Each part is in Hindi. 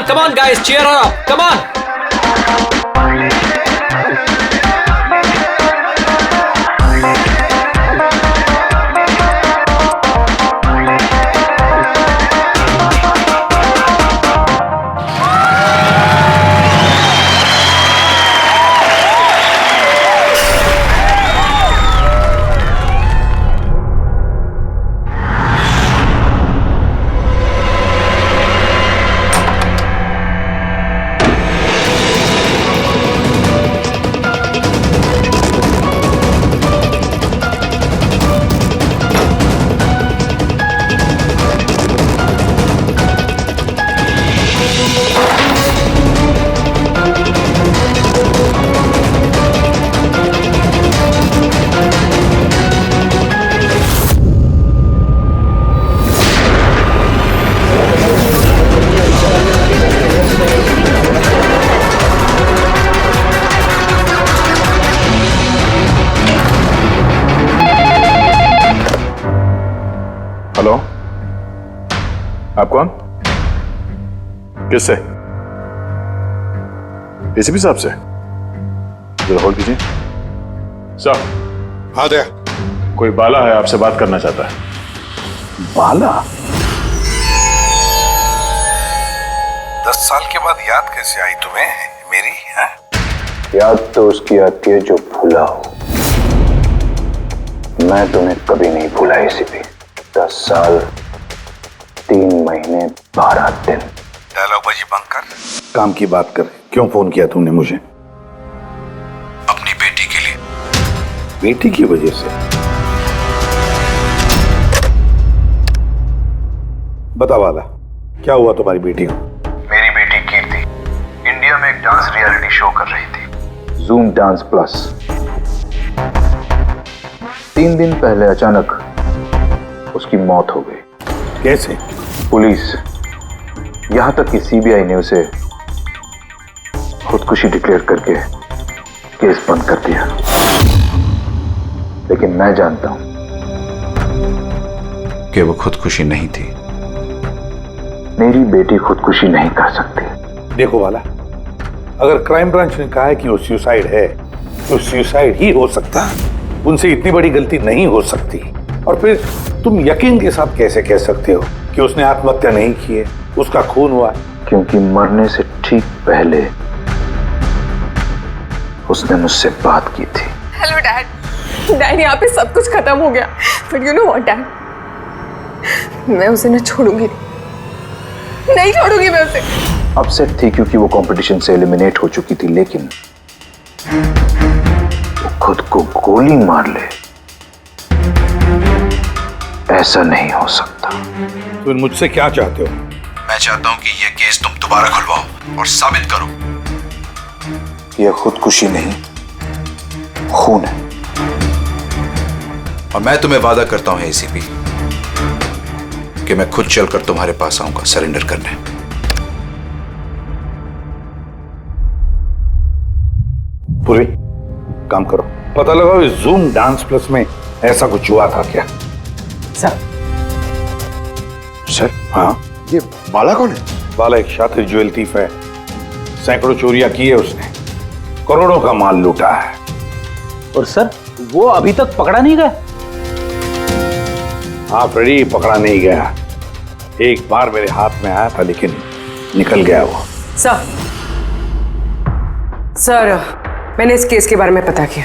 Come on, guys, cheer her up. Come on. Hello, आप कौन? किससे? एसीपी साहब से? जरा होल्ड कीजिए। सर। हाँ दे। कोई बाला है, आपसे बात करना चाहता है। बाला? 10 साल के बाद याद कैसे आई तुम्हें मेरी? है? याद तो उसकी आती है जो भूला हो। मैं तुम्हें कभी नहीं भूला एसीपी। 10 साल 3 महीने 12 दिन। डायलॉग बाजी बंद कर, काम की बात कर। क्यों फोन किया तुमने मुझे? अपनी बेटी के लिए। बेटी की वजह से? बता वाला, क्या हुआ तुम्हारी बेटी को? मेरी बेटी कीर्ति इंडिया में एक डांस रियलिटी शो कर रही थी, जूम डांस प्लस। 3 दिन पहले अचानक उसकी मौत हो गई। कैसे? पुलिस, यहां तक कि सीबीआई ने उसे खुदकुशी डिक्लेयर करके केस बंद कर दिया। लेकिन मैं जानता हूं कि वो खुदकुशी नहीं थी। मेरी बेटी खुदकुशी नहीं कर सकती। देखो वाला, अगर क्राइम ब्रांच ने कहा है कि वो सुसाइड है तो सुसाइड ही हो सकता है। उनसे इतनी बड़ी गलती नहीं हो सकती। और फिर तुम यकीन के साथ कैसे कह सकते हो कि उसने आत्महत्या नहीं की है, उसका खून हुआ? क्योंकि मरने से ठीक पहले उसने मुझसे बात की थी। Hello dad. डैड, यहाँ पे सब कुछ खत्म हो गया, but you know what dad, मैं उसे न छोड़ूंगी, नहीं छोड़ूंगी मैं उसे। अपसेट थी क्योंकि वो कंपटीशन से एलिमिनेट हो चुकी थी, लेकिन वो खुद को गोली मार ले, ऐसा नहीं हो सकता। तुम मुझसे क्या चाहते हो? मैं चाहता हूं कि यह केस तुम दोबारा खुलवाओ और साबित करो यह खुदकुशी नहीं, खून है। और मैं तुम्हें वादा करता हूं एसीपी कि मैं खुद चलकर तुम्हारे पास आऊंगा सरेंडर करने। पूरी काम करो, पता लगाओ इस जूम डांस प्लस में ऐसा कुछ हुआ था क्या? सर? हाँ, ये बाला कौन है? बाला एक शातिर ज्वेल थीफ है। सैकड़ों चोरियां की है उसने, करोड़ों का माल लूटा है। और सर, वो अभी तक पकड़ा नहीं गया? हाँ फ्रेडी, पकड़ा नहीं गया। एक बार मेरे हाथ में आया था लेकिन निकल गया वो। सर, मैंने इस केस के बारे में पता किया।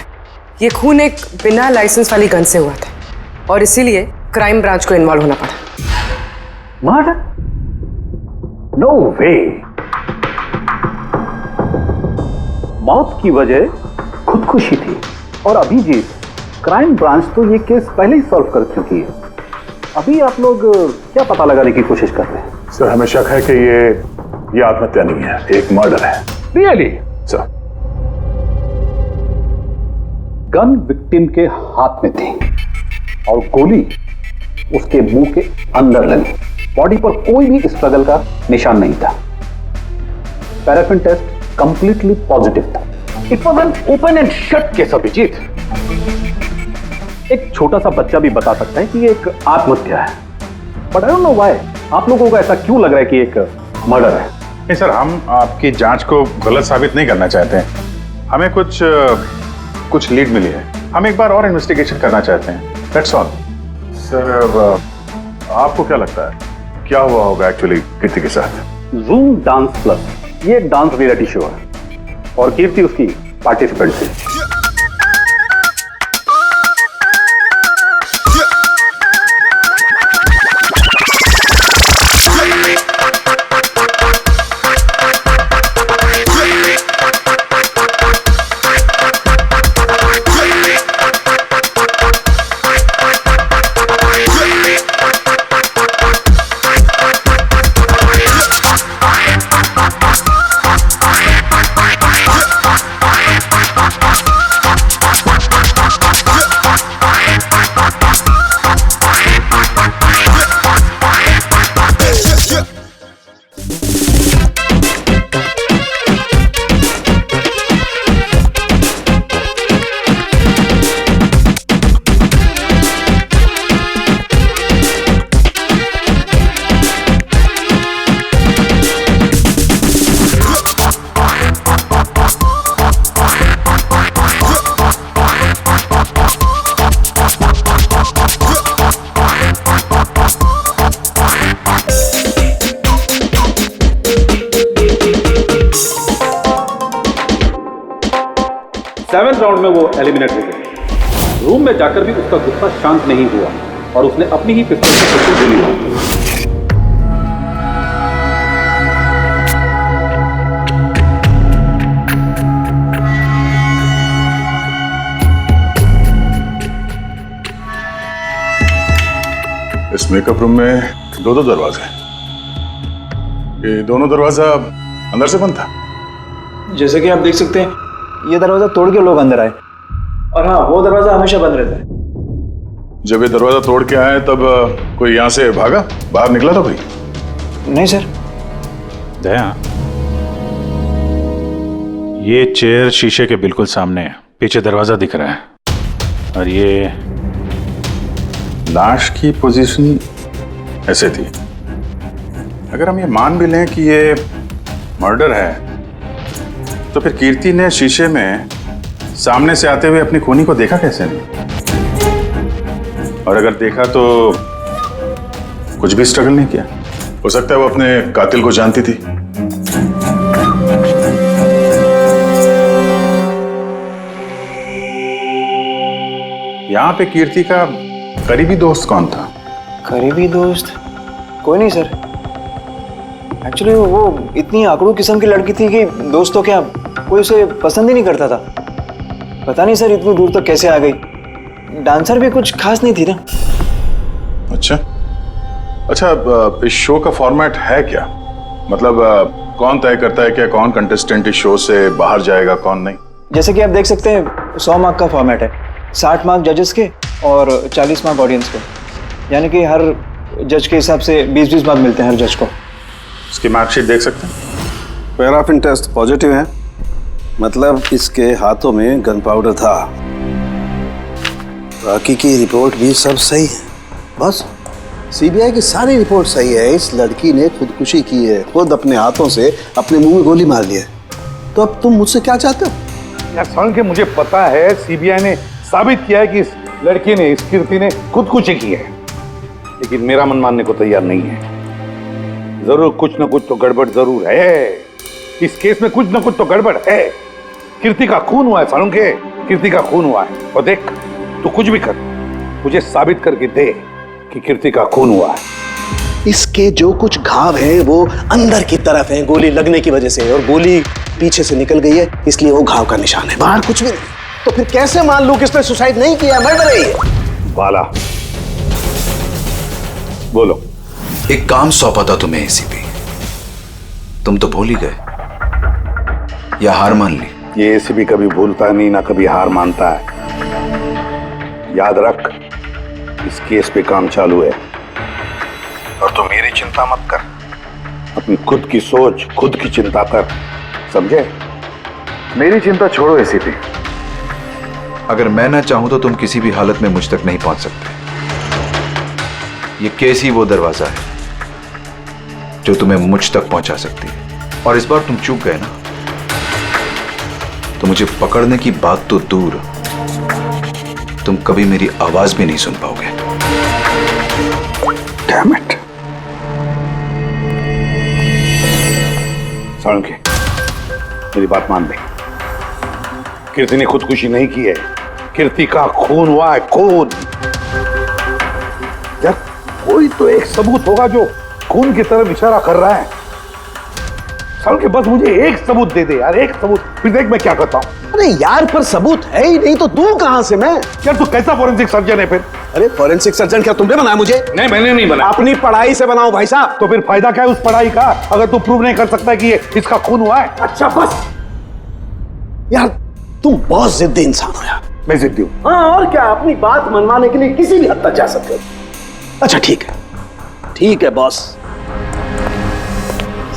ये खून एक बिना लाइसेंस वाली गन से हुआ था और इसीलिए क्राइम ब्रांच को इन्वॉल्व होना पड़ा। मर्डर? नो वे। मौत की वजह खुदकुशी थी और अभिजीत, क्राइम ब्रांच तो ये केस पहले ही सॉल्व कर चुकी है। अभी आप लोग क्या पता लगाने की कोशिश कर रहे हैं? सर, हमें शक है कि ये ये आत्महत्या नहीं है, एक मर्डर है। रियली? सर, गन विक्टिम के हाथ में थी और गोली उसके मुंह के अंदर लगी। बॉडी पर कोई भी स्ट्रगल का निशान नहीं था। पैराफिन टेस्ट कंप्लीटली पॉजिटिव था। It was an open and shut case Abhijeet. एक छोटा सा बच्चा भी बता सकता है कि ये एक आत्महत्या है, but I don't know why आप लोगों को ऐसा क्यों लग रहा है कि एक मर्डर है। नहीं सर, हम आपकी जांच को गलत साबित नहीं करना चाहते हैं। हमें कुछ लीड मिली है, हम एक बार और इन्वेस्टिगेशन करना चाहते हैं, दैट्स ऑल। सर, आपको क्या लगता है क्या हुआ होगा एक्चुअली कीर्ति के साथ? जूम डांस प्लस ये एक डांस रियलिटी शो है और कीर्ति उसकी पार्टिसिपेंट थी। सेवेंथ राउंड में वो एलिमिनेट हो गया। रूम में जाकर भी उसका गुस्सा शांत नहीं हुआ और उसने अपनी ही पिस्तौल से गोली मारी। इस मेकअप रूम में दो दरवाजे हैं। ये दोनों दरवाजा अंदर से बंद था। जैसे कि आप देख सकते हैं ये दरवाजा तोड़ के लोग अंदर आए, और हाँ वो दरवाजा हमेशा बंद रहता है। जब ये दरवाजा तोड़ के आए तब कोई यहाँ से भागा, बाहर निकला था कोई? नहीं सर। दया, ये चेयर शीशे के बिल्कुल सामने है, पीछे दरवाजा दिख रहा है और ये लाश की पोजीशन ऐसे थी। अगर हम ये मान भी लें कि ये मर्डर है तो फिर कीर्ति ने शीशे में सामने से आते हुए अपनी खूनी को देखा कैसे नहीं? और अगर देखा तो कुछ भी स्ट्रगल नहीं किया। हो सकता है वो अपने कातिल को जानती थी। यहां पे कीर्ति का करीबी दोस्त कौन था? करीबी दोस्त कोई नहीं सर। एक्चुअली वो इतनी आकड़ू किस्म की लड़की थी कि दोस्तों क्या कोई उसे पसंद ही नहीं करता था। पता नहीं सर इतनी दूर तक कैसे आ गई। डांसर भी कुछ खास नहीं थी ना। अच्छा, इस शो का फॉर्मेट है क्या? मतलब कौन तय करता है कि कौन कंटेस्टेंट इस शो से बाहर जाएगा कौन नहीं? जैसे कि आप देख सकते हैं 100 मार्क का फॉर्मेट है। 60 मार्क जजेस के और 40 मार्क ऑडियंस के, यानी कि हर जज के हिसाब से 20-20 मार्क मिलते हैं हर जज को। इसकी मार्कशीट देख सकते हैं। पैराफिन टेस्ट पॉजिटिव है, मतलब इसके हाथों में गन पाउडर था। बाकी की रिपोर्ट भी सब सही है। बस सीबीआई की सारी रिपोर्ट सही है। इस लड़की ने खुदकुशी की है, खुद अपने हाथों से अपने मुंह में गोली मार ली है। तो अब तुम मुझसे क्या चाहते हो? यार सुन के मुझे पता है सीबीआई ने साबित किया है कि इस लड़की ने, इस कीर्ति ने खुदकुशी की है, लेकिन मेरा मन मानने को तैयार नहीं है। जरूर कुछ ना कुछ तो गड़बड़ जरूर है। इस केस में कुछ ना कुछ तो गड़बड़ है। कीर्ति का खून हुआ है फारूक, कीर्ति का खून हुआ है। और देख तू कुछ भी कर, मुझे साबित करके दे कि कीर्ति का खून हुआ है। इसके जो कुछ घाव हैं वो अंदर की तरफ हैं गोली लगने की वजह से, और गोली पीछे से निकल गई है, इसलिए वो घाव का निशान है, बाहर कुछ भी नहीं। तो फिर कैसे मान लूं कि इसने सुसाइड नहीं किया, मर्डर है ये? बाला बोलो। एक काम सौंपा था तुम्हें एसीपी, तुम तो भूल ही गए या हार मान ली? ये एसीपी कभी भूलता नहीं ना कभी हार मानता है। याद रख, इस केस पे काम चालू है और तू मेरी चिंता मत कर, अपनी खुद की सोच, खुद की चिंता कर, समझे? मेरी चिंता छोड़ो एसीपी। अगर मैं ना चाहूं तो तुम किसी भी हालत में मुझ तक नहीं पहुंच सकते। ये केस ही वो दरवाजा है जो तुम्हें मुझ तक पहुंचा सकती है। और इस बार तुम चूक गए ना, तो मुझे पकड़ने की बात तो दूर, तुम कभी मेरी आवाज भी नहीं सुन पाओगे। Damn it! साळुंखे, मेरी बात मान ले। कीर्ति ने खुदकुशी नहीं की है, कीर्ति का खून हुआ है, खून। यार कोई तो एक सबूत होगा जो खून की तरफ इशारा कर रहा है। साळुंखे बस मुझे एक सबूत दे दे यार, एक सबूत, फिर देख मैं क्या करता हूं। अरे यार, पर सबूत है ही नहीं तो दूं कहां से मैं? यार तू कैसा फॉरेंसिक सर्जन है फिर? अरे फॉरेंसिक सर्जन क्या तुमने बनाया मुझे? नहीं, मैंने नहीं बनाया। अपनी पढ़ाई से बनाओ भाई साहब। तो फिर फायदा क्या है उस पढ़ाई का, अगर तू प्रूव नहीं कर सकता कि ये इसका खून हुआ है? अच्छा बस यार, तुम बहुत जिद्दी इंसान हो यार। मैं जिद्दी हूं? हाँ, और क्या, अपनी बात मनवाने के लिए किसी भी हद तक जा सकते हो। अच्छा ठीक है बॉस,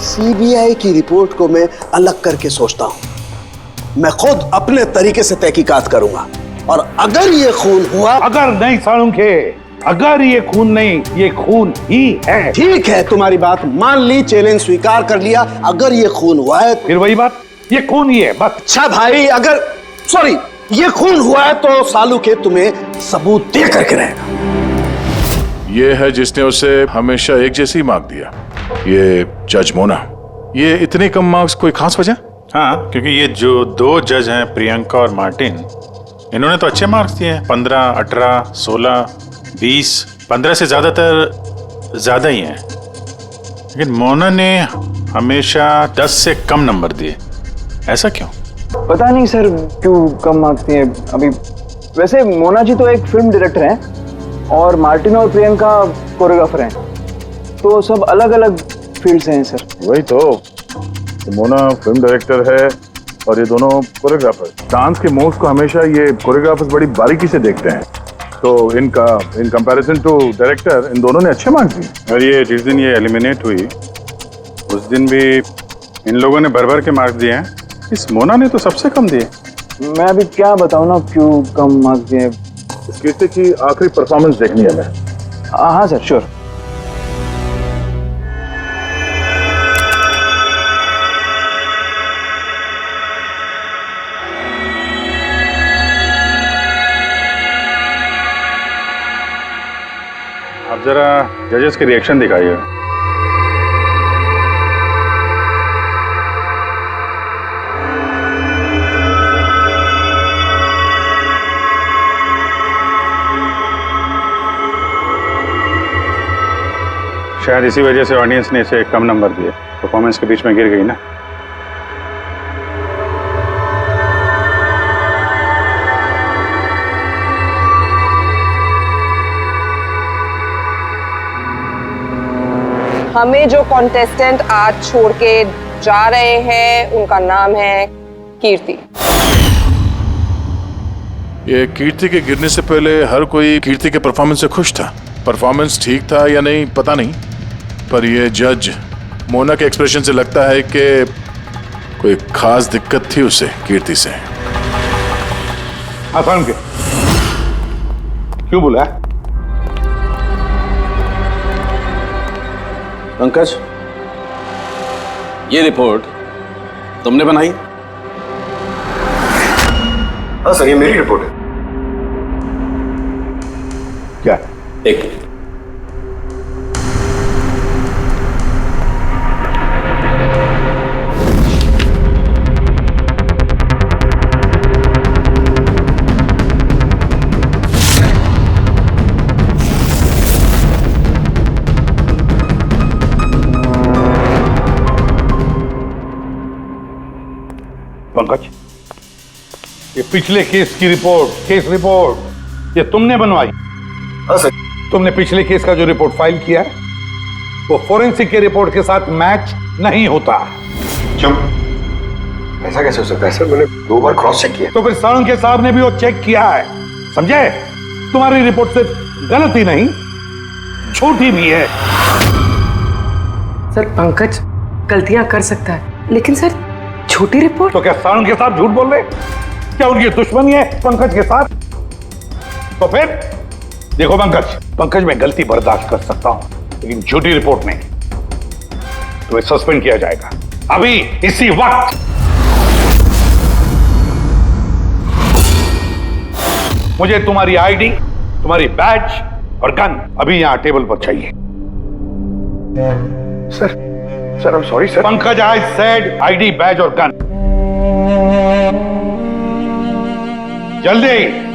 सीबीआई की रिपोर्ट को मैं अलग करके सोचता हूं। मैं खुद अपने तरीके से तहकीकात करूंगा, और अगर ये खून हुआ। अगर नहीं साळुंखे, अगर ये खून नहीं, ये खून ही है। ठीक है, तुम्हारी बात मान ली, चैलेंज स्वीकार कर लिया। अगर ये खून हुआ है फिर वही बात, ये खून ही है बस। अच्छा भाई, अगर सॉरी ये खून हुआ है तो साळुंखे तुम्हें सबूत दे करके रहेगा। ये है जिसने उसे हमेशा एक जैसी मार्क दिया, ये जज मोना। ये इतने कम मार्क्स कोई खास वजह? हाँ, क्योंकि ये जो दो जज हैं, प्रियंका और मार्टिन, इन्होंने तो अच्छे मार्क्स दिए हैं, 15, 18, 16, 20, 15 से ज्यादातर ज्यादा ही हैं। लेकिन मोना ने हमेशा 10 से कम नंबर दिए, ऐसा क्यों? पता नहीं सर क्यों कम मार्क्स दिए अभी। वैसे मोना जी तो एक फिल्म डायरेक्टर हैं और मार्टिन और प्रियंका कोरियोग्राफर हैं, तो सब अलग अलग फील्ड से हैं सर। वही तो मोना फिल्म डायरेक्टर है और ये दोनों कोरियोग्राफर। डांस के मूव्स को हमेशा ये कोरियोग्राफर्स बड़ी बारीकी से देखते हैं, तो इन कंपैरिजन टू डायरेक्टर इन दोनों ने अच्छे मार्क्स दिए। और ये जिस दिन ये एलिमिनेट हुई उस दिन भी इन लोगों ने भर भर के मार्क्स दिए हैं, इस मोना ने तो सबसे कम दिए। मैं अभी क्या बताऊं ना क्यों कम मार्क्स दिए। इस कीर्ति की आखिरी परफॉर्मेंस देखनी है हमें। हाँ सर, श्योर। आप जरा जजेस के रिएक्शन दिखाइए। शायद इसी वजह से ऑडियंस ने इसे कम नंबर दिए, परफॉर्मेंस के बीच में गिर गई ना। हमें जो कॉन्टेस्टेंट आज छोड़ के जा रहे हैं उनका नाम है कीर्ति। ये कीर्ति के गिरने से पहले हर कोई कीर्ति के परफॉर्मेंस से खुश था। परफॉर्मेंस ठीक था या नहीं पता नहीं, पर ये जज मोना के एक्सप्रेशन से लगता है कि कोई खास दिक्कत थी उसे कीर्ति से। आसान के क्यों बोला? पंकज, ये रिपोर्ट तुमने बनाई? हाँ सर, ये मेरी रिपोर्ट है। क्या? एक मिनट। पंकज, ये पिछले केस की रिपोर्ट, केस रिपोर्ट ये तुमने बनवाई? हाँ सर। तुमने पिछले केस का जो रिपोर्ट फाइल किया है वो फोरेंसिक के रिपोर्ट के साथ मैच नहीं होता। क्यों? ऐसा कैसे हो सकता है सर? मैंने 2 बार क्रॉस चेक किया। तो फिर साळुंखे साहब ने भी वो चेक किया है, समझे? तुम्हारी रिपोर्ट सिर्फ गलत ही नहीं, झूठी भी है। सर पंकज गलतियां कर सकता है, लेकिन सर छोटी रिपोर्ट। तो क्या साळुंखे साहब झूठ बोल रहे? क्या उनकी दुश्मनी है पंकज के साथ? तो फिर देखो पंकज मैं गलती बर्दाश्त कर सकता हूं, लेकिन झूठी रिपोर्ट नहीं। तुम्हें सस्पेंड किया जाएगा अभी इसी वक्त। मुझे तुम्हारी आईडी, तुम्हारी बैज और गन अभी यहां टेबल पर चाहिए। Sir I am sorry sir. Pankaj, I said ID, badge और गन। जल्दी।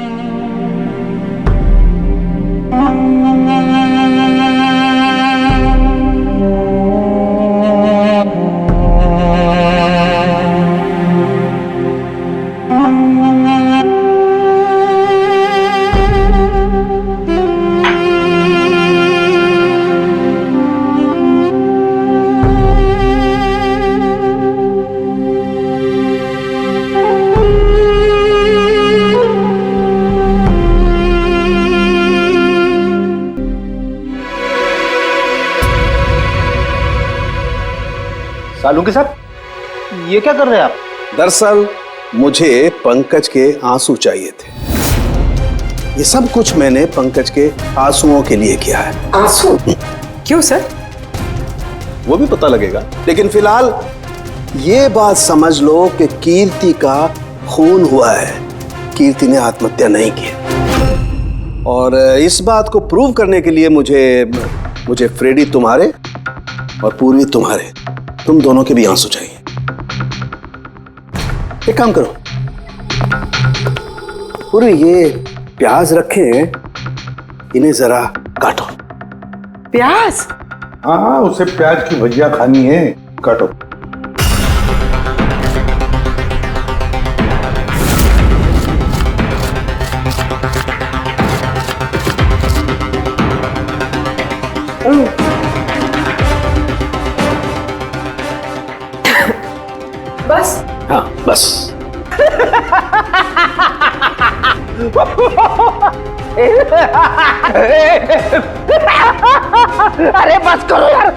साळुंखे साहब, ये क्या कर रहे हैं आप? दरअसल मुझे पंकज के आंसू चाहिए थे। ये सब कुछ मैंने पंकज के आंसुओं के लिए किया है। आंसू? क्यों सर? वो भी पता लगेगा, लेकिन फिलहाल ये बात समझ लो कि कीर्ति का खून हुआ है। कीर्ति ने आत्महत्या नहीं की। और इस बात को प्रूव करने के लिए मुझे फ्रेडी तुम्हारे और पूर्वी तुम्हारे, तुम दोनों के भी आंसू चाहिए। एक काम करो, पूरी ये प्याज रखे, इन्हें जरा काटो। प्याज? हाँ, उसे प्याज की भजिया खानी है, काटो। बस? हाँ बस। अरे बस करो यार।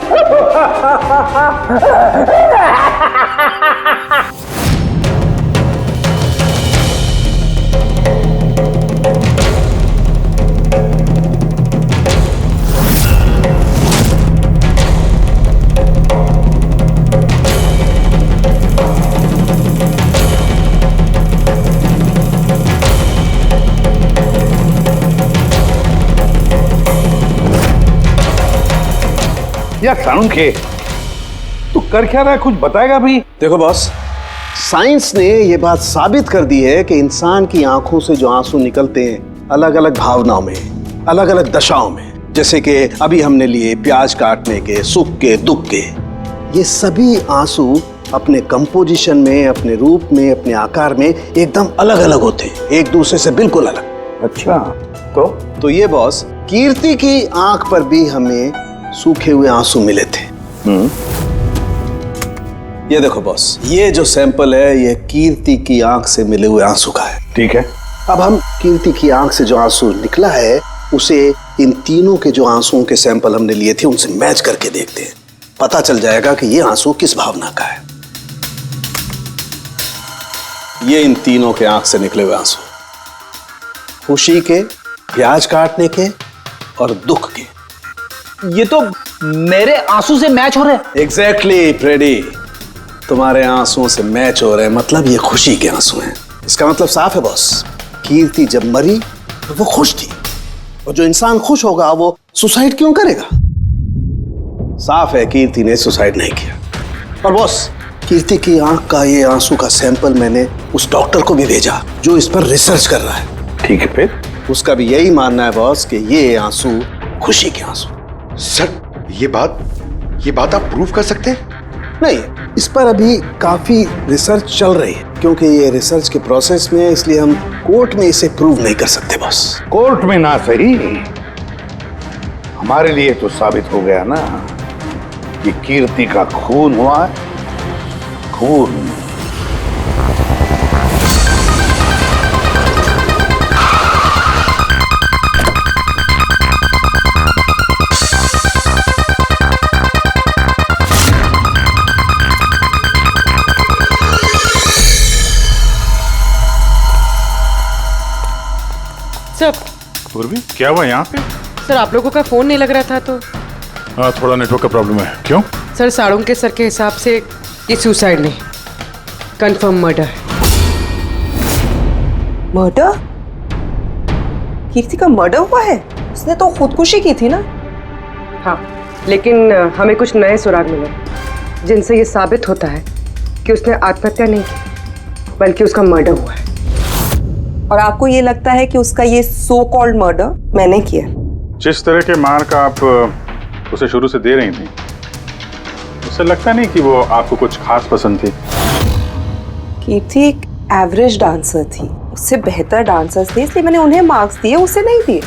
यार साळुंखे, तू कर क्या रहा है? कुछ बताएगा भी? देखो बॉस, साइंस ने यह बात साबित कर दी है कि इंसान की आंखों से जो आंसू निकलते हैं अलग अलग भावनाओं में, अलग अलग दशाओं में, जैसे कि अभी हमने लिए प्याज काटने के, सुख के, दुख के, ये सभी आंसू अपने कंपोजिशन में, अपने रूप में, अपने आकार में एकदम अलग अलग होते हैं, एक दूसरे से बिल्कुल अलग। अच्छा, तो ये बॉस, कीर्ति की आंख पर भी हमें सूखे हुए आंसू मिले थे। ये देखो बॉस, ये जो सैंपल है ये कीर्ति की आंख से मिले हुए आंसू का है। ठीक है। अब हम कीर्ति की आंख से जो आंसू निकला है उसे इन तीनों के जो आंसुओं के सैंपल हमने लिए थे उनसे मैच करके देखते हैं। पता चल जाएगा कि ये आंसू किस भावना का है। ये इन तीनों के आंख से निकले हुए आंसू, खुशी के, प्याज काटने के और दुख के। ये तो मेरे आंसू से मैच हो रहे हैं। एग्जैक्टली फ्रेडी, तुम्हारे आंसुओं से मैच हो रहे हैं, मतलब ये खुशी के आंसू हैं। इसका मतलब साफ है बॉस, कीर्ति जब मरी तो वो खुश थी, और जो इंसान खुश होगा वो सुसाइड क्यों करेगा? साफ है कीर्ति ने सुसाइड नहीं किया। और बॉस, कीर्ति की आंख का ये आंसू का सैंपल मैंने उस डॉक्टर को भी भेजा जो इस पर रिसर्च कर रहा है। ठीक है, फिर उसका भी यही मानना है बॉस कि ये आंसू खुशी के आंसू। सर, ये बात आप प्रूव कर सकते हैं? नहीं, इस पर अभी काफी रिसर्च चल रही है, क्योंकि ये रिसर्च के प्रोसेस में, इसलिए हम कोर्ट में इसे प्रूव नहीं कर सकते बॉस। कोर्ट में ना सही, हमारे लिए तो साबित हो गया ना ये कीर्ति का खून हुआ है, खून। सर पूर्वी, क्या हुआ यहाँ पे? सर आप लोगों का फोन नहीं लग रहा था तो। हाँ, थोड़ा नेटवर्क का प्रॉब्लम है। क्यों? सर साड़ों के सर के हिसाब से ये सुसाइड नहीं, कंफर्म मर्डर है। मर्डर? कीर्ति का मर्डर हुआ है? उसने तो खुदकुशी की थी ना? हाँ, लेकिन हमें कुछ नए सुराग मिले जिनसे ये साबित होता है कि उसने आत्महत्या नहीं की बल्कि उसका मर्डर हुआ है। और आपको ये लगता है कि उसका ये सो कॉल्ड मर्डर मैंने किया? जिस तरह के मार का आप उसे शुरू से दे रही थी, उससे लगता नहीं कि वो आपको कुछ खास पसंद थी। कीर्ति एक एवरेज डांसर थी, उससे बेहतर डांसर्स थे, इसलिए मैंने उन्हें मार्क्स दिए, उसे नहीं दिए।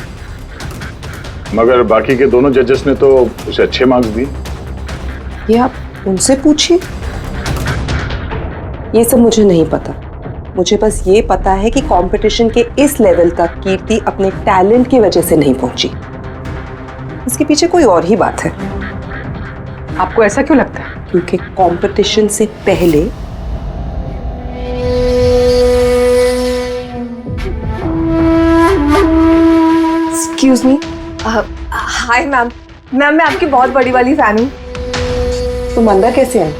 मगर बाकी के दोनों जजेस ने तो उसे अच्छे मार्क्स दिए। ये आप उनसे पूछिए, ये सब मुझे नहीं पता। मुझे बस ये पता है कि कंपटीशन के इस लेवल तक कीर्ति अपने टैलेंट की वजह से नहीं पहुंची। इसके पीछे कोई और ही बात है। आपको ऐसा क्यों लगता है? क्योंकि कंपटीशन से पहले एक्सक्यूज मी। हाय मैम, मैं आपकी बहुत बड़ी वाली फैन हूँ। तुम अंदर कैसे आए?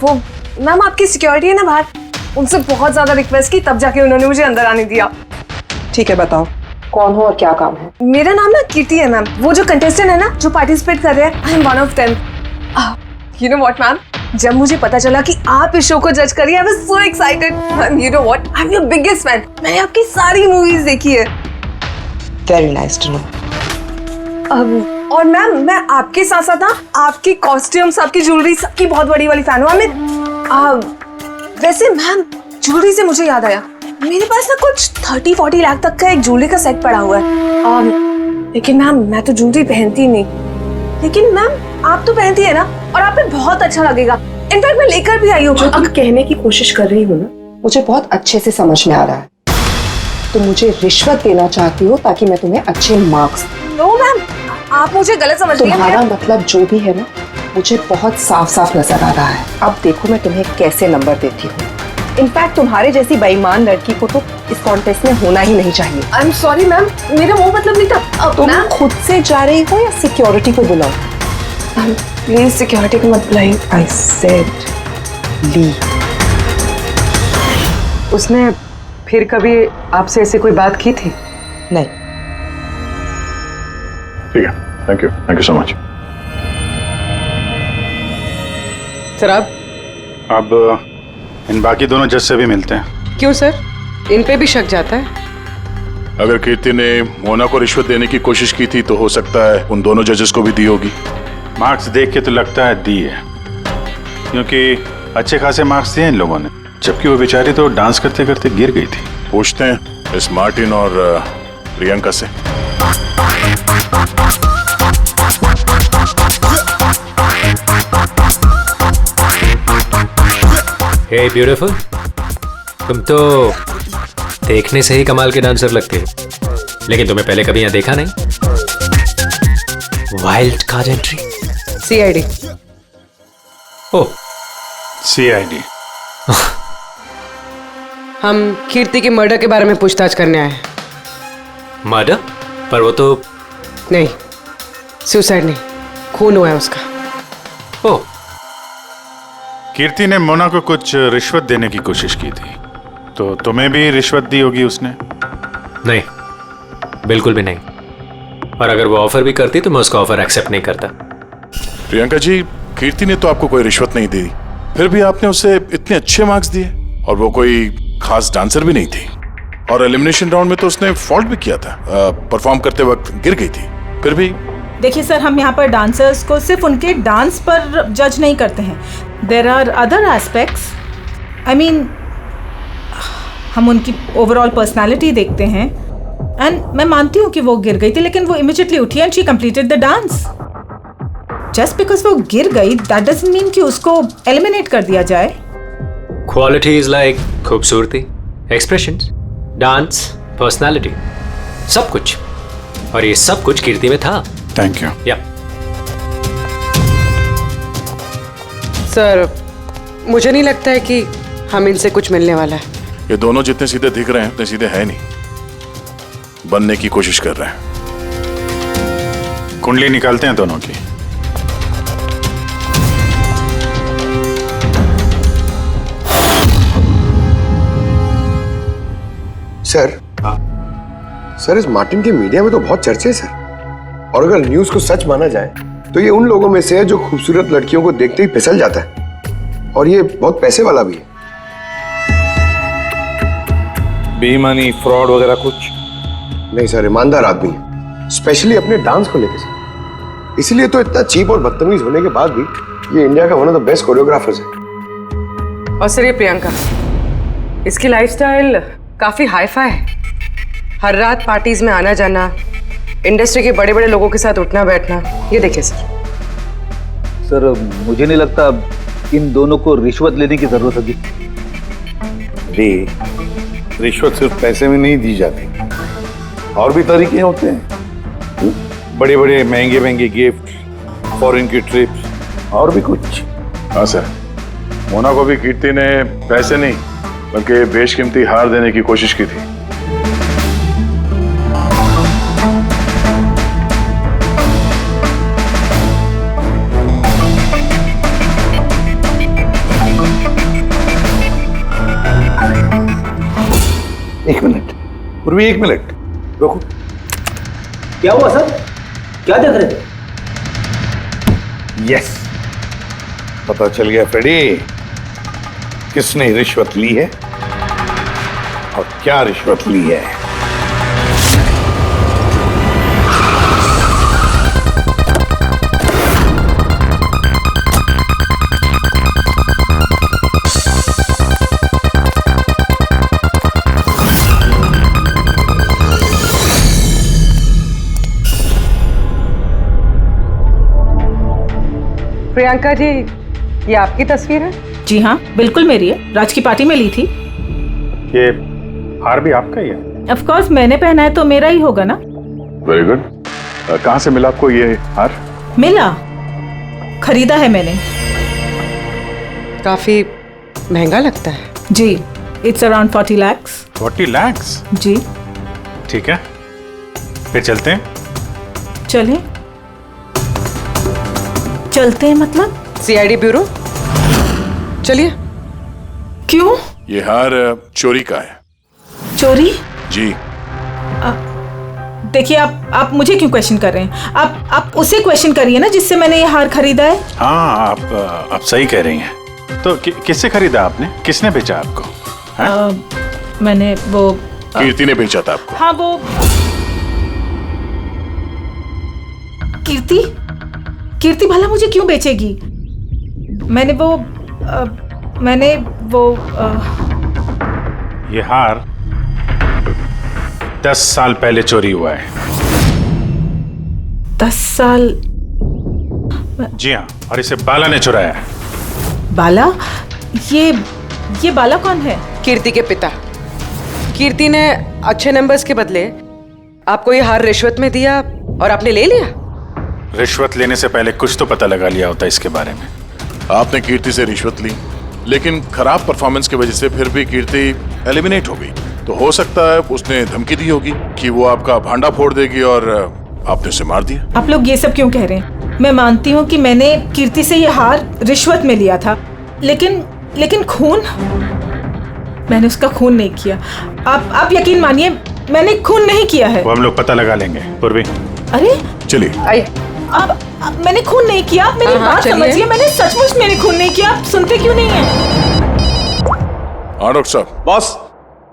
वो मैम आपकी सिक्योरिटी है ना बाहर, उनसे बहुत ज्यादा रिक्वेस्ट की तब जाके उन्होंने मुझे अंदर आने दिया। ठीक है, बताओ कौन हो और क्या काम है? मेरा नाम ना कीर्ति है मैम, वो जो कंटेस्टेंट है ना जो पार्टिसिपेट कर रहे हैं, I am one of them. You know what ma'am, जब मुझे पता चला कि आप इस शो को जज करिए, I was so excited. Ma'am you know what, I am your biggest fan, मैंने आपकी सारी मूवीज देखी है। Very nice to know. और मैम मैं आपके साथ साथ ना आपकी कॉस्ट्यूम्स, आपकी ज्वेलरी, सबकी बहुत बड़ी वाली फैन हूँ। वैसे मैम ज्वेलरी से मुझे याद आया, मेरे पास ना कुछ 30-40 लाख तक का एक ज्वेलरी का सेट पड़ा हुआ है। लेकिन मैम मैं तो ज्वेलरी पहनती नहीं। लेकिन मैम आप तो पहनती है ना, और आप पे बहुत अच्छा लगेगा। इनफैक्ट मैं लेकर भी आई हूँ। जो तुम कहने की कोशिश कर रही हो ना, मुझे बहुत अच्छे से समझ में आ रहा है। तुम मुझे रिश्वत देना चाहती हो ताकि मैं तुम्हें अच्छे मार्क्स। नो मैम, आप मुझे गलत समझ रही हैं। तुम्हारा मतलब जो भी है ना, मुझे बहुत साफ साफ नजर आ रहा है। अब देखो मैं तुम्हें कैसे नंबर देती हूँ। इनफैक्ट तुम्हारे जैसी बेईमान लड़की को तो इस कॉन्टेस्ट में होना ही नहीं चाहिए। आई एम सॉरी मैम, मेरा वो मतलब नहीं था। तुम खुद से जा रही हो या सिक्योरिटी को बुलाओ? प्लीज सिक्योरिटी को मत बुलाइए। आई सेड ली। उसने फिर कभी आपसे ऐसी कोई बात की थी? नहीं। ठीक है, thank you so much. Sir आप अब इन बाकी दोनों जज से भी मिलते हैं। क्यों सर, इन पे भी शक जाता है? अगर कीर्ति ने मोना को रिश्वत देने की कोशिश की थी तो हो सकता है उन दोनों जजेस को भी दी होगी। मार्क्स देख के तो लगता है दी है, क्योंकि अच्छे खासे मार्क्स दिए इन लोगों ने, जबकि वो बेचारी तो डांस करते करते गिर गई थी। पूछते हैं इस मार्टिन और प्रियंका से। हे ब्यूटीफुल, तुम तो देखने से ही कमाल के डांसर लगते हो, लेकिन तुम्हें पहले कभी यहाँ देखा नहीं। Wild card entry, CID। ओह CID। हम कीर्ति के मर्डर के बारे में पूछताछ करने आए हैं। मर्डर? पर वो तो नहीं, सुसाइड नहीं, खून हुआ है उसका। ओह, कीर्ति ने मोना को कुछ रिश्वत देने की कोशिश की थी, तो तुम्हें भी रिश्वत दी होगी उसने? नहीं, बिल्कुल भी नहीं। और अगर वो ऑफर भी करती तो मैं उसका ऑफर एक्सेप्ट नहीं करता। प्रियंका जी, कीर्ति ने तो आपको कोई रिश्वत नहीं दी, फिर भी आपने उसे इतने अच्छे मार्क्स दिए, और वो कोई खास डांसर भी नहीं थी, और एलिमिनेशन राउंड में तो उसने फॉल्ट भी किया था, परफॉर्म करते वक्त गिर गई थी, फिर भी। देखिए सर, हम यहाँ पर डांसर्स को सिर्फ उनके डांस पर जज नहीं करते हैं। There are other aspects, I mean हम उनकी ओवरऑल पर्सनालिटी देखते हैं। एंड मैं मानती हूँ कि वो गिर गई थी, लेकिन वो इमीडिएटली उठी and she completed the dance. Just because वो गिर गई दैट डजंट मीन कि उसको एलिमिनेट कर दिया जाए। क्वालिटीज लाइक खूबसूरती, एक्सप्रेशंस, डांस, पर्सनालिटी, सब कुछ, और ये सब कुछ कीर्ति में था। Thank you. या सर, मुझे नहीं लगता है कि हम इनसे कुछ मिलने वाला है। ये दोनों जितने सीधे दिख रहे हैं उतने सीधे हैं नहीं, बनने की कोशिश कर रहे हैं। कुंडली निकालते हैं दोनों की। सर इस मार्टिन के मीडिया में तो बहुत चर्चे हैं सर, और अगर न्यूज को सच माना जाए तो ये उन लोगों में से है जो खूबसूरत लड़कियों को देखते ही फिसल जाता है, और ये बहुत पैसे वाला भी है। बेईमानी, फ्रॉड वगैरह कुछ नहीं सर, ईमानदार आदमी है, स्पेशली अपने डांस को लेकर सर। इसीलिए तो इतना चीप और बदतमीज होने के बाद भी ये इंडिया का one of the best choreographers है। और सर ये प्रियंका, इसकी लाइफस्टाइल काफी हाई-फाई है। हर रात पार्टीज में आना जाना, इंडस्ट्री के बड़े बड़े लोगों के साथ उठना बैठना, ये देखिए सर मुझे नहीं लगता इन दोनों को रिश्वत लेने की जरूरत होगी। रिश्वत सिर्फ पैसे में नहीं दी जाती, और भी तरीके होते हैं, बड़े बड़े महंगे महंगे गिफ्ट, फॉरेन की ट्रिप्स, और भी कुछ। हाँ सर, मोना को भी कीर्ति ने पैसे नहीं बल्कि बेशकीमती हार देने की कोशिश की थी। एक मिनट पूर्वी, एक मिनट रुको। क्या हुआ सर, क्या देख रहे थे? यस, पता चल गया फ्रेडी, किसने रिश्वत ली है और क्या रिश्वत ली है। प्रियंका जी, ये आपकी तस्वीर है? जी हाँ, बिल्कुल मेरी है, राज की पार्टी में ली थी। ये हार भी आपका ही है? ऑफ कोर्स, मैंने पहना है तो मेरा ही होगा ना। Very good. कहाँ से मिला आपको ये हार? मिला, खरीदा है मैंने। काफी महंगा लगता है। जी, इट्स अराउंड 40 lakhs। 40 lakhs? जी। ठीक है, फिर चलते हैं। चलें? चलते हैं मतलब? सीआईडी ब्यूरो, चलिए। क्यों? ये हार चोरी का है। चोरी? जी। देखिए, आप मुझे क्यों क्वेश्चन कर रहे हैं? आप उसे क्वेश्चन करिए ना जिससे मैंने ये हार खरीदा है। हाँ, आप सही कह रही हैं। तो किससे खरीदा आपने? किसने बेचा आपको? मैंने वो कीर्ति ने बेचा था आपको। हाँ, वो कीर्ति भला मुझे क्यों बेचेगी? मैंने वो ये हार 10 साल पहले चोरी हुआ है। 10 साल? जी हाँ, और इसे बाला ने चुराया है। बाला? ये बाला कौन है? कीर्ति के पिता। कीर्ति ने अच्छे नंबर्स के बदले आपको ये हार रिश्वत में दिया और आपने ले लिया। रिश्वत लेने से पहले कुछ तो पता लगा लिया होता इसके बारे में। आपने कीर्ति से रिश्वत ली, लेकिन खराब परफॉर्मेंस की वजह से फिर भी कीर्ति एलिमिनेट हो गई। तो हो सकता है उसने धमकी दी होगी कि वो आपका भांडा फोड़ देगी और आपने उसे मार दिया। आप लोग ये सब क्यों कह रहे हैं? मैं मानती हूँ कि मैंने कीर्ति से ये हार रिश्वत में लिया था, लेकिन खून? मैंने उसका खून नहीं किया। आप यकीन मानिए, मैंने खून नहीं किया है। वो हम लोग पता लगा लेंगे। पूर्वी, अरे चलिए। आइए। अब मैंने खून नहीं किया, आप मेरी बात समझिए। मैंने सचमुच मैंने खून नहीं किया। आप सुनते क्यों नहीं हैं? हाँ डॉक्टर साहब। बॉस,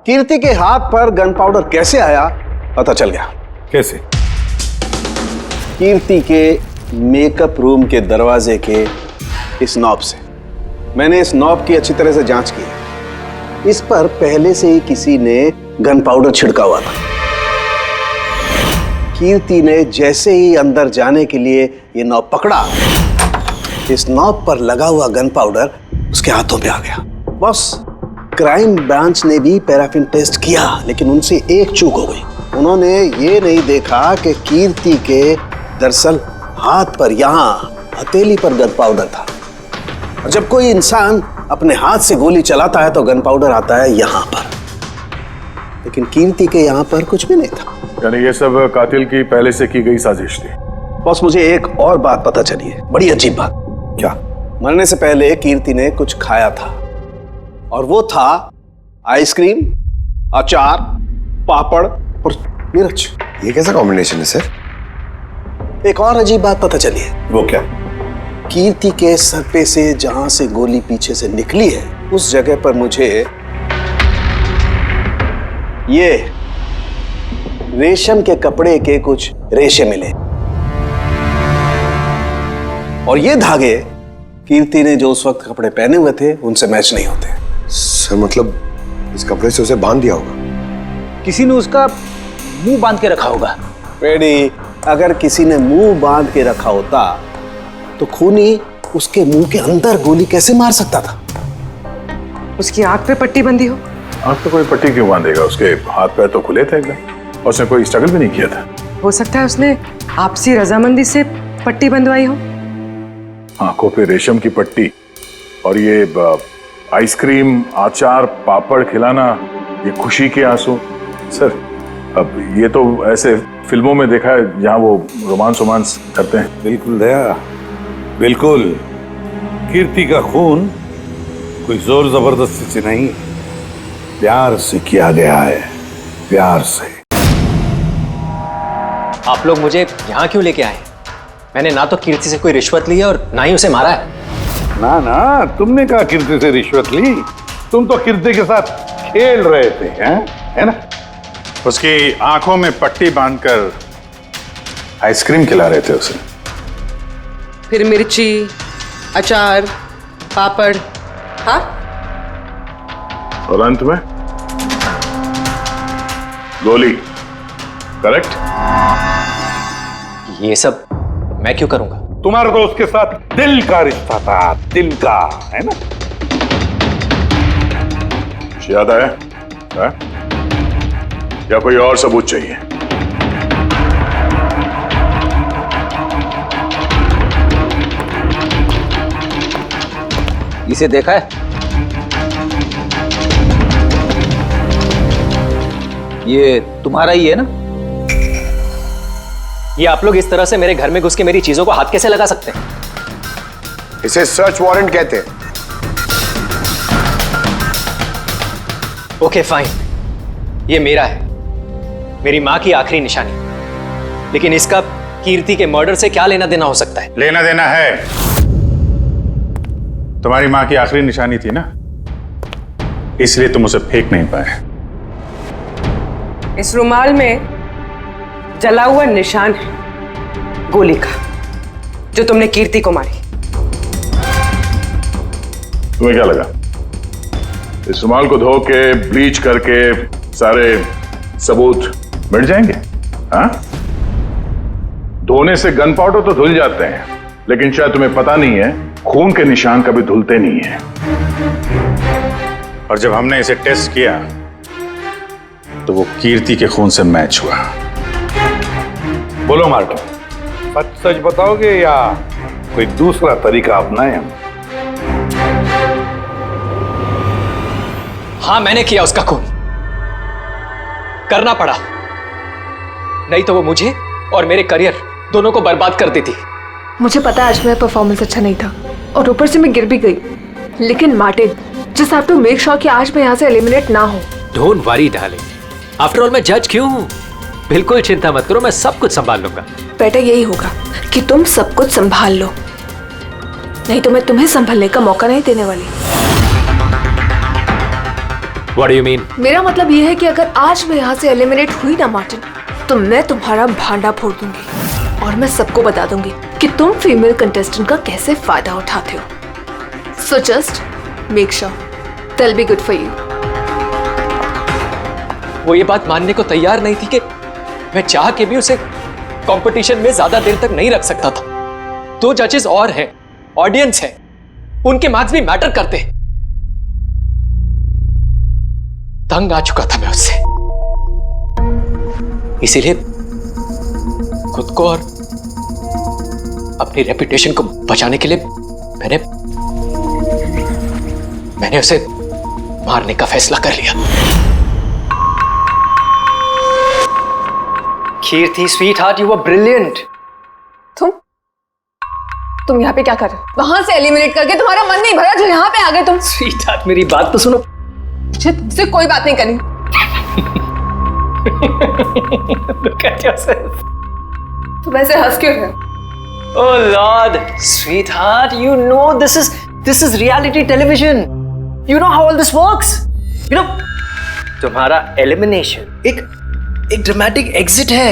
कीर्ति के हाथ पर गन पाउडर कैसे आया पता चल गया। कैसे? कीर्ति के मेकअप रूम के दरवाजे के इस नॉब से। मैंने इस नॉब की अच्छी तरह से जांच की। इस पर पहले से ही किसी ने गन पाउडर छिड़का हुआ था। कीर्ति ने जैसे ही अंदर जाने के लिए ये नॉब पकड़ा, इस नॉब पर लगा हुआ गन पाउडर उसके हाथों पे आ गया। बॉस, क्राइम ब्रांच ने भी पैराफिन टेस्ट किया, लेकिन उनसे एक चूक हो गई। उन्होंने ये नहीं देखा कि कीर्ति के दरअसल हाथ पर, यहाँ हथेली पर गन पाउडर था। और जब कोई इंसान अपने हाथ से गोली चलाता है तो गन पाउडर आता है यहाँ पर, लेकिन कीर्ति के यहाँ पर कुछ भी नहीं था। यानी ये सब कातिल की पहले से की गई साजिश थी। बॉस, मुझे एक और बात पता चली है, बड़ी अजीब बात। क्या? मरने से पहले कीर्ति ने कुछ खाया था, और वो था आइसक्रीम, अचार, पापड़ और मिर्च। ये कैसा कॉम्बिनेशन है सर? एक और अजीब बात पता चली है। वो क्या? कीर्ति के सर पे से जहां से गोली पीछे से निकली है, उस जगह पर मुझे ये रेशम के कपड़े के कुछ रेशे मिले, और ये धागे कीर्ति ने जो उस वक्त कपड़े पहने हुए थे उनसे मैच नहीं होते। सर मतलब इस कपड़े से उसे बांध दिया होगा? किसी ने उसका मुंह बांध के रखा होगा। रेडी, अगर किसी ने मुंह बांध के रखा होता तो खूनी उसके मुंह के अंदर गोली कैसे मार सकता था? उसकी आंख पे पट्टी बंधी हो? आंख पे कोई पट्टी क्यों बांधेगा? उसके हाथ पैर तो खुले थे एकदम, और उसने कोई स्ट्रगल भी नहीं किया था। हो सकता है उसने आपसी रजामंदी से पट्टी बंधवाई हो। आंखों पे रेशम की पट्टी और ये आइसक्रीम, अचार, पापड़ खिलाना, ये खुशी के आंसू। सर, अब ये तो ऐसे फिल्मों में देखा है जहां वो रोमांस करते हैं। बिल्कुल दया, बिल्कुल। कीर्ति का खून कोई जोर जबरदस्ती से नहीं, प्यार से किया गया है, प्यार से। आप लोग मुझे यहाँ क्यों लेके आए? मैंने ना तो कीर्ति से कोई रिश्वत ली है और ना ही उसे मारा है। ना ना, तुमने कहा कीर्ति से रिश्वत ली? तुम तो कीर्ति के साथ खेल रहे थे, हैं? है ना? उसकी आंखों में पट्टी बांधकर आइसक्रीम खिला रहे थे उसे। फिर मिर्ची, अचार, पापड़, हाँ? और अंत में गोली। करेक्ट? ये सब मैं क्यों करूंगा? तुम्हारा तो उसके साथ दिल का रिश्ता था, दिल का, है ना? याद आया? है? या कोई और सबूत चाहिए? इसे देखा है? ये तुम्हारा ही है ना? ये आप लोग इस तरह से मेरे घर में घुस के मेरी चीजों को हाथ कैसे लगा सकते हैं? इसे सर्च वारंट कहते हैं। ओके फाइन, ये मेरा है, मेरी माँ की आखिरी निशानी। लेकिन इसका कीर्ति के मर्डर से क्या लेना देना हो सकता है? लेना देना है। तुम्हारी माँ की आखिरी निशानी थी ना, इसलिए तुम उसे फेंक नहीं पाए। इस रुमाल में जला हुआ निशान है गोली का, जो तुमने कीर्ति को मारी। तुम्हें क्या लगा इस रुमाल को धो के ब्लीच करके सारे सबूत मिट जाएंगे? हाँ? धोने से गन पाउडर तो धुल जाते हैं, लेकिन शायद तुम्हें पता नहीं है खून के निशान कभी धुलते नहीं है। और जब हमने इसे टेस्ट किया तो वो कीर्ति के खून से मैच हुआ। बोलो मार्टिन, सच सच बताओगे या कोई दूसरा तरीका अपनाएं हम? हाँ, मैंने किया उसका खून, करना पड़ा, नहीं तो वो मुझे और मेरे करियर दोनों को बर्बाद कर देती। मुझे पता है आज मेरा परफॉर्मेंस अच्छा नहीं था और ऊपर से मैं गिर भी गई, लेकिन Martin, just have to make sure कि आज मैं यहाँ से एलिमिनेट ना हो। Don't worry darling, after all मैं जज क्यों हूँ? बिल्कुल चिंता मत करो, मैं सब कुछ संभाल लूंगा। बेटा यही होगा कि तुम सब कुछ संभाल लो, नहीं तो मैं तुम्हें संभालने का मौका नहीं देने वाली। What do you mean? मेरा मतलब ये है कि अगर आज मैं यहाँ से एलिमिनेट हुई ना मार्टिन, तो मैं तुम्हारा भांडा फोड़ दूंगी और मैं सबको बता दूंगी कि तुम फीमेल कंटेस्टेंट का कैसे फायदा उठाते हो। So just make sure that'll be good for you. वो ये बात मानने को तैयार नहीं थी कि मैं चाह के भी उसे कंपटीशन में ज्यादा देर तक नहीं रख सकता था। 2 जजेस और हैं, ऑडियंस है, उनके मार्क्स भी मैटर करते हैं। तंग आ चुका था मैं उससे, इसीलिए खुद को और अपनी रेपुटेशन को बचाने के लिए मैंने उसे मारने का फैसला कर लिया। कीर्ति स्वीटहार्ट, यू वर ब्रिलियंट। तुम यहाँ पे क्या कर रहे हो? वहां से एलिमिनेट करके तुम्हारा मन नहीं भरा जो यहाँ पे आ गए तुम। स्वीटहार्ट, मेरी बात तो सुनो। मुझे तुमसे कोई बात नहीं करनी। Look at yourself. तुम ऐसे हंस क्यों रहे हो? Oh Lord, sweetheart, you know this is reality television. You know how all this works. You know, तुम्हारा एलिमिनेशन एक ड्रामेटिक एग्जिट है।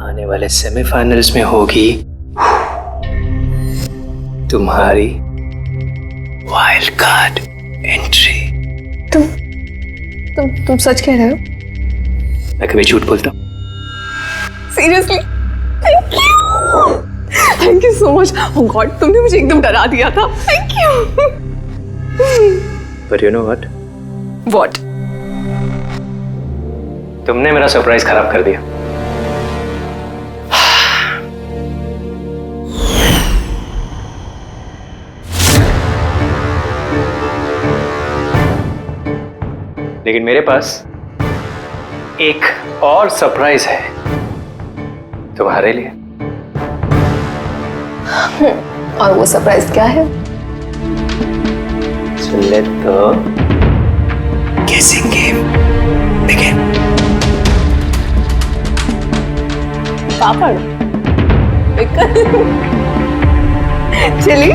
आने वाले सेमीफाइनल्स में होगी तुम्हारी वाइल्ड कार्ड एंट्री। तुम सच कह रहे हो? मैं कभी झूठ बोलता हूँ? Seriously? Thank you so much. Oh God, तुमने मुझे एकदम डरा दिया था। Thank you. But you know what? What? तुमने मेरा सरप्राइज खराब कर दिया। लेकिन मेरे पास एक और सरप्राइज है तुम्हारे लिए। और वो सरप्राइज क्या है? So let the guessing game begin. Papad, chilli,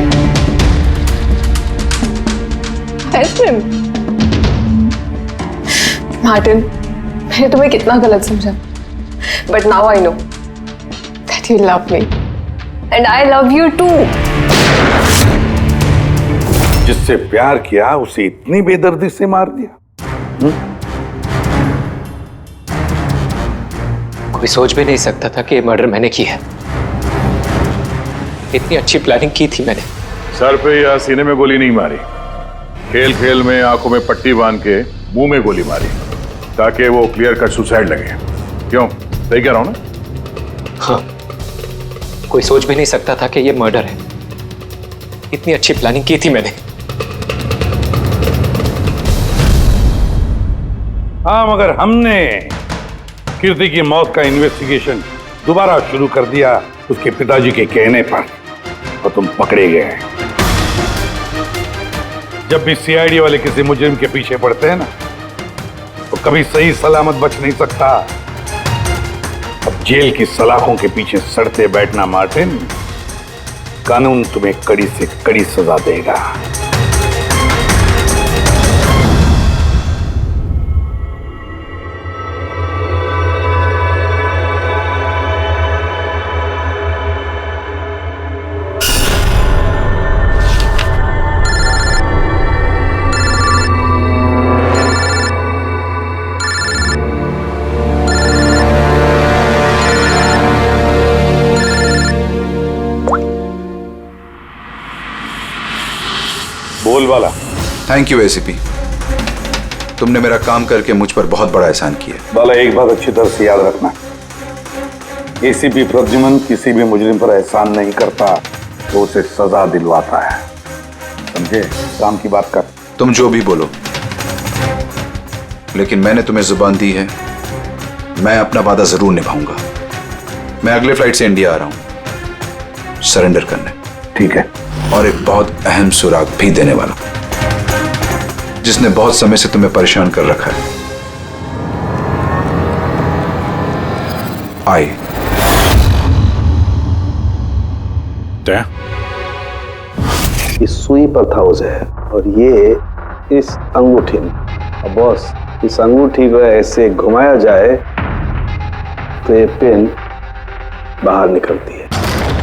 ice cream. Martin, मैंने तुम्हें कितना गलत समझा, but now I know that you love me and I love you too. जिससे प्यार किया उसे इतनी बेदर्दी से मार दिया। कोई सोच भी नहीं सकता था कि ये मर्डर मैंने किया है। इतनी अच्छी प्लानिंग की थी मैंने। सर पे या सीने में गोली नहीं मारी, खेल खेल में आंखों में पट्टी बांध के मुंह में गोली मारी ताकि वो क्लियर कट सुसाइड लगे। क्यों, सही कह रहा हूं ना? हाँ, कोई सोच भी नहीं सकता था कि ये मर्डर है। इतनी अच्छी प्लानिंग की थी मैंने। हाँ, मगर हमने कीर्ति की मौत का इन्वेस्टिगेशन दोबारा शुरू कर दिया उसके पिताजी के कहने पर, और तुम पकड़े गए। जब भी सीआईडी वाले किसी मुजरिम के पीछे पड़ते हैं ना, तो कभी सही सलामत बच नहीं सकता। अब जेल की सलाखों के पीछे सड़ते बैठना मार्टिन, कानून तुम्हें कड़ी से कड़ी सजा देगा। बोल वाला। थैंक यू एसीपी, तुमने मेरा काम करके मुझ पर बहुत बड़ा एहसान किया। बाला, एक बात अच्छी तरह से याद रखना, एसीपी प्रद्युमन किसी भी मुजरिम पर एहसान नहीं करता, तो उसे सजा दिलवाता है। समझे? काम की बात कर। तुम जो भी बोलो, लेकिन मैंने तुम्हें जुबान दी है, मैं अपना वादा जरूर निभाऊंगा। मैं अगले फ्लाइट से इंडिया आ रहा हूं सरेंडर करने। ठीक है। और एक बहुत अहम सुराग भी देने वाला, जिसने बहुत समय से तुम्हें परेशान कर रखा है। आई ये सुई पर था उसे, और ये इस अंगूठी में। अब बॉस, इस अंगूठी को ऐसे घुमाया जाए तो ये पिन बाहर निकलती है।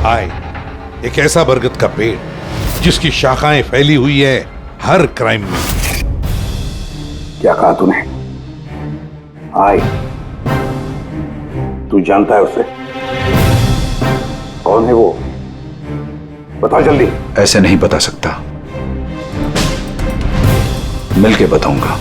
आए, एक ऐसा बरगद का पेड़ जिसकी शाखाएं फैली हुई है हर क्राइम में। क्या कहा तूने? आए, तू जानता है उसे? कौन है वो? बताओ जल्दी। ऐसे नहीं बता सकता, मिलके बताऊंगा।